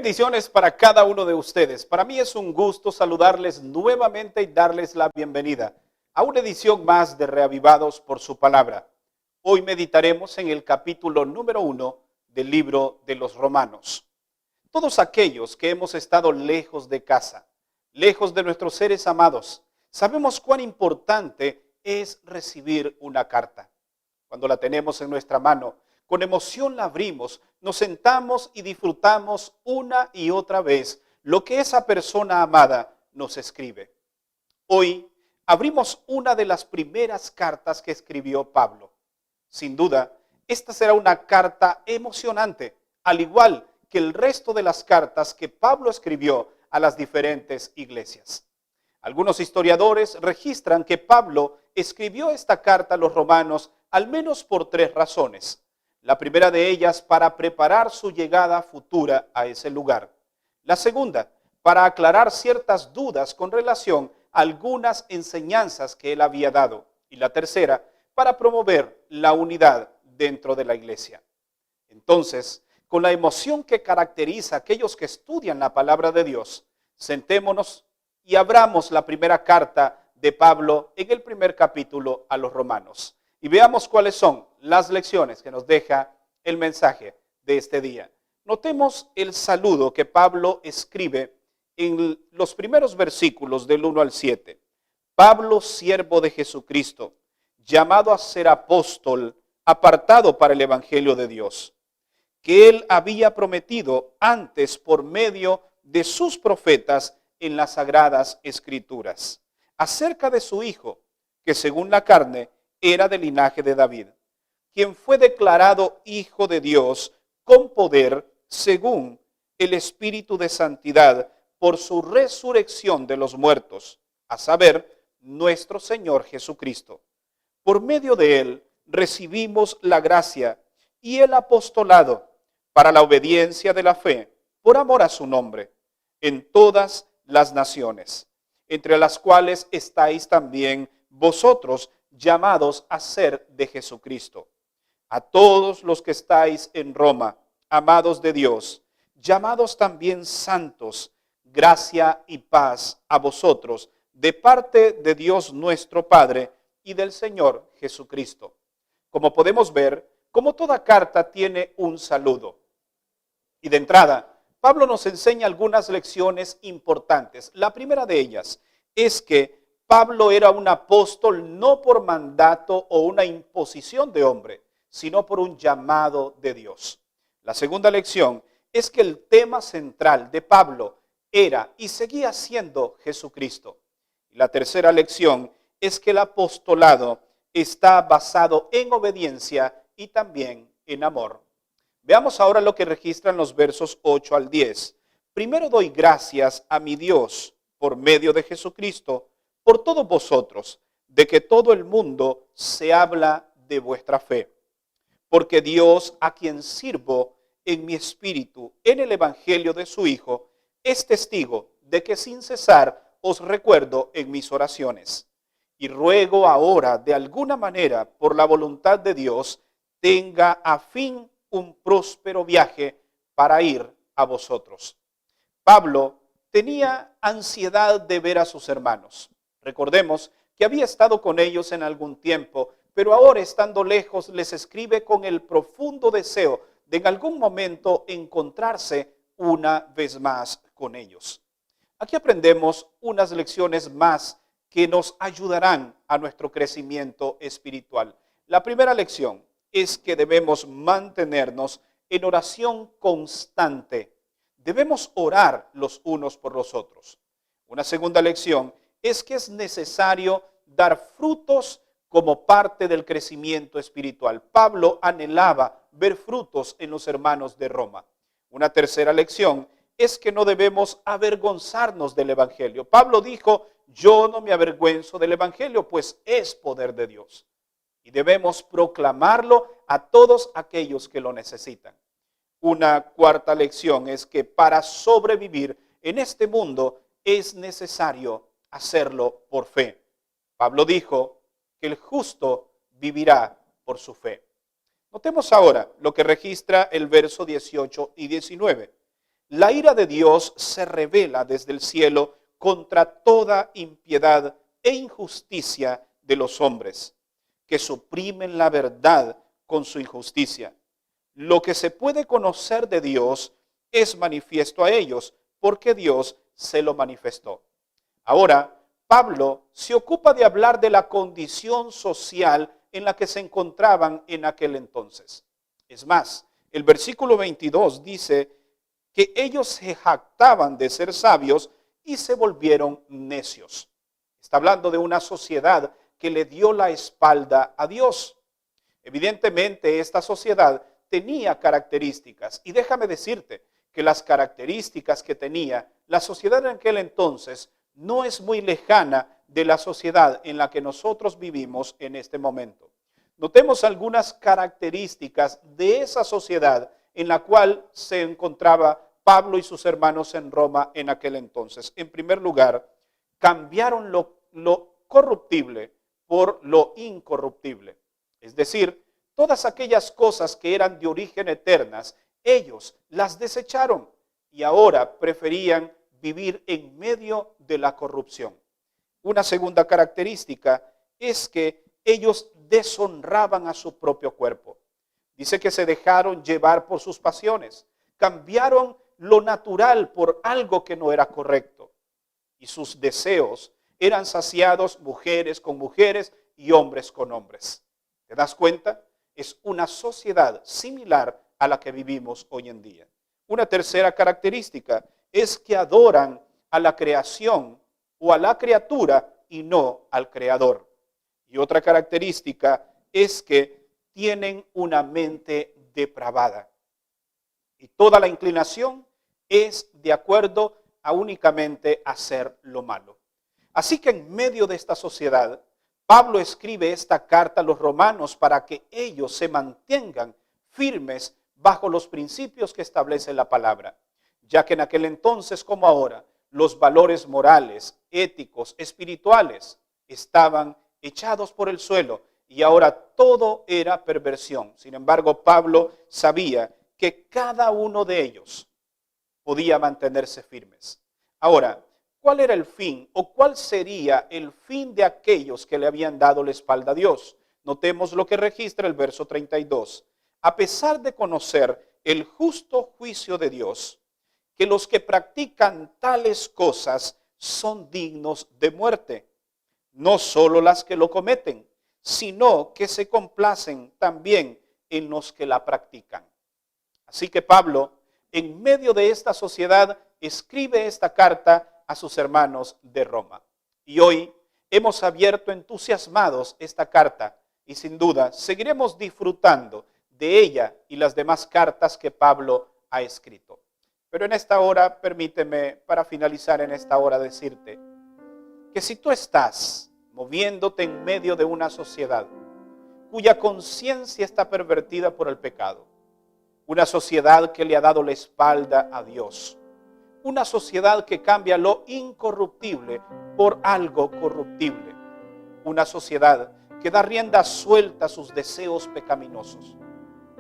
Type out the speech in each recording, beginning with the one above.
Bendiciones para cada uno de ustedes. Para mí es un gusto saludarles nuevamente y darles la bienvenida a una edición más de Reavivados por su palabra. Hoy meditaremos en el capítulo número 1 del libro de los Romanos. Todos aquellos que hemos estado lejos de casa, lejos de nuestros seres amados, sabemos cuán importante es recibir una carta. Cuando la tenemos en nuestra mano, con emoción la abrimos, nos sentamos y disfrutamos una y otra vez lo que esa persona amada nos escribe. Hoy abrimos una de las primeras cartas que escribió Pablo. Sin duda, esta será una carta emocionante, al igual que el resto de las cartas que Pablo escribió a las diferentes iglesias. Algunos historiadores registran que Pablo escribió esta carta a los romanos al menos por 3 razones. La primera de ellas, para preparar su llegada futura a ese lugar. La segunda, para aclarar ciertas dudas con relación a algunas enseñanzas que él había dado. Y la tercera, para promover la unidad dentro de la iglesia. Entonces, con la emoción que caracteriza a aquellos que estudian la palabra de Dios, sentémonos y abramos la primera carta de Pablo en el primer capítulo a los romanos. Y veamos cuáles son las lecciones que nos deja el mensaje de este día. Notemos el saludo que Pablo escribe en los primeros versículos del 1 al 7. Pablo, siervo de Jesucristo, llamado a ser apóstol, apartado para el evangelio de Dios, que él había prometido antes por medio de sus profetas en las sagradas escrituras, acerca de su Hijo, que según la carne era del linaje de David, quien fue declarado Hijo de Dios con poder según el Espíritu de Santidad por su resurrección de los muertos, a saber, nuestro Señor Jesucristo. Por medio de él recibimos la gracia y el apostolado para la obediencia de la fe, por amor a su nombre, en todas las naciones, entre las cuales estáis también vosotros, llamados a ser de Jesucristo. A todos los que estáis en Roma, amados de Dios, llamados también santos, gracia y paz a vosotros, de parte de Dios nuestro Padre y del Señor Jesucristo. Como podemos ver, como toda carta tiene un saludo. Y de entrada, Pablo nos enseña algunas lecciones importantes. La primera de ellas es que Pablo era un apóstol no por mandato o una imposición de hombre, sino por un llamado de Dios. La segunda lección es que el tema central de Pablo era y seguía siendo Jesucristo. Y la tercera lección es que el apostolado está basado en obediencia y también en amor. Veamos ahora lo que registran los versos 8 al 10. Primero doy gracias a mi Dios por medio de Jesucristo, por todos vosotros, de que todo el mundo se habla de vuestra fe. Porque Dios, a quien sirvo en mi espíritu en el evangelio de su Hijo, es testigo de que sin cesar os recuerdo en mis oraciones. Y ruego ahora, de alguna manera, por la voluntad de Dios, tenga a fin un próspero viaje para ir a vosotros. Pablo tenía ansiedad de ver a sus hermanos. Recordemos que había estado con ellos en algún tiempo, pero ahora estando lejos les escribe con el profundo deseo de en algún momento encontrarse una vez más con ellos. Aquí aprendemos unas lecciones más que nos ayudarán a nuestro crecimiento espiritual. La primera lección es que debemos mantenernos en oración constante. Debemos orar los unos por los otros. Una segunda lección es que es necesario dar frutos como parte del crecimiento espiritual. Pablo anhelaba ver frutos en los hermanos de Roma. Una tercera lección es que no debemos avergonzarnos del evangelio. Pablo dijo, yo no me avergüenzo del evangelio, pues es poder de Dios. Y debemos proclamarlo a todos aquellos que lo necesitan. Una cuarta lección es que para sobrevivir en este mundo es necesario hacerlo por fe. Pablo dijo que el justo vivirá por su fe. Notemos ahora lo que registra el verso 18 y 19. la ira de Dios se revela desde el cielo contra toda impiedad e injusticia de los hombres, que suprimen la verdad con su injusticia. Lo que se puede conocer de Dios es manifiesto a ellos, porque Dios se lo manifestó. Ahora, Pablo se ocupa de hablar de la condición social en la que se encontraban en aquel entonces. Es más, el versículo 22 dice que ellos se jactaban de ser sabios y se volvieron necios. Está hablando de una sociedad que le dio la espalda a Dios. Evidentemente, esta sociedad tenía características, y déjame decirte que las características que tenía la sociedad en aquel entonces no es muy lejana de la sociedad en la que nosotros vivimos en este momento. Notemos algunas características de esa sociedad en la cual se encontraba Pablo y sus hermanos en Roma en aquel entonces. En primer lugar, cambiaron lo corruptible por lo incorruptible. Es decir, todas aquellas cosas que eran de origen eternas, ellos las desecharon y ahora preferían vivir en medio de la corrupción. Una segunda característica es que ellos deshonraban a su propio cuerpo. Dice que se dejaron llevar por sus pasiones, cambiaron lo natural por algo que no era correcto. Y sus deseos eran saciados mujeres con mujeres y hombres con hombres. ¿Te das cuenta? Es una sociedad similar a la que vivimos hoy en día. Una tercera característica es que adoran a la creación o a la criatura y no al creador. Y otra característica es que tienen una mente depravada. Y toda la inclinación es de acuerdo a únicamente hacer lo malo. Así que en medio de esta sociedad, Pablo escribe esta carta a los romanos para que ellos se mantengan firmes bajo los principios que establece la palabra, ya que en aquel entonces como ahora, los valores morales, éticos, espirituales estaban echados por el suelo y ahora todo era perversión. Sin embargo, Pablo sabía que cada uno de ellos podía mantenerse firmes. Ahora, ¿cuál era el fin o cuál sería el fin de aquellos que le habían dado la espalda a Dios? Notemos lo que registra el verso 32. A pesar de conocer el justo juicio de Dios, que los que practican tales cosas son dignos de muerte, no solo las que lo cometen, sino que se complacen también en los que la practican. Así que Pablo, en medio de esta sociedad, escribe esta carta a sus hermanos de Roma. Y hoy hemos abierto entusiasmados esta carta y sin duda seguiremos disfrutando de ella y las demás cartas que Pablo ha escrito. Pero en esta hora, permíteme, para finalizar en esta hora, decirte que si tú estás moviéndote en medio de una sociedad cuya conciencia está pervertida por el pecado, una sociedad que le ha dado la espalda a Dios, una sociedad que cambia lo incorruptible por algo corruptible, una sociedad que da rienda suelta a sus deseos pecaminosos,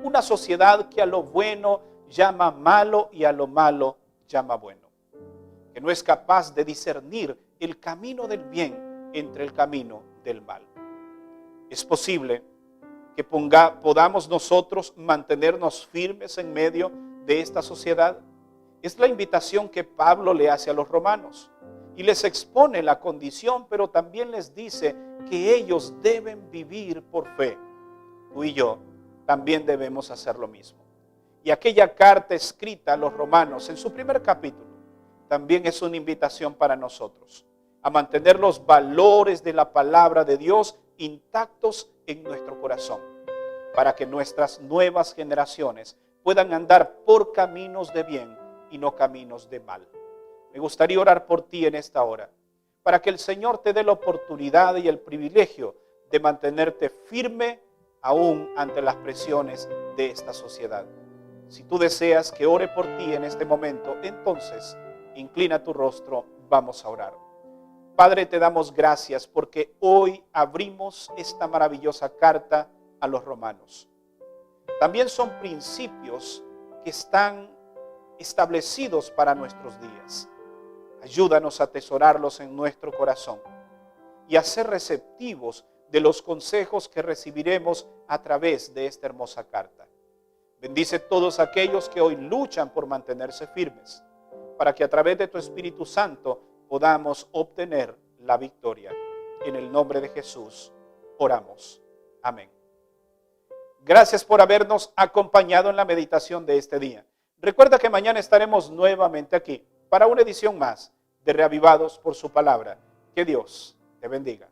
una sociedad que a lo bueno llama malo y a lo malo llama bueno, que no es capaz de discernir el camino del bien entre el camino del mal. Es posible que podamos nosotros mantenernos firmes en medio de esta sociedad. Es la invitación que Pablo le hace a los romanos y les expone la condición, pero también les dice que ellos deben vivir por fe. Tú y yo también debemos hacer lo mismo. Y aquella carta escrita a los romanos en su primer capítulo también es una invitación para nosotros a mantener los valores de la palabra de Dios intactos en nuestro corazón, para que nuestras nuevas generaciones puedan andar por caminos de bien y no caminos de mal. Me gustaría orar por ti en esta hora, para que el Señor te dé la oportunidad y el privilegio de mantenerte firme aún ante las presiones de esta sociedad. Si tú deseas que ore por ti en este momento, entonces inclina tu rostro, vamos a orar. Padre, te damos gracias porque hoy abrimos esta maravillosa carta a los romanos. También son principios que están establecidos para nuestros días. Ayúdanos a atesorarlos en nuestro corazón y a ser receptivos de los consejos que recibiremos a través de esta hermosa carta. Bendice todos aquellos que hoy luchan por mantenerse firmes, para que a través de tu Espíritu Santo podamos obtener la victoria. En el nombre de Jesús oramos. Amén. Gracias por habernos acompañado en la meditación de este día. Recuerda que mañana estaremos nuevamente aquí para una edición más de Reavivados por su palabra. Que Dios te bendiga.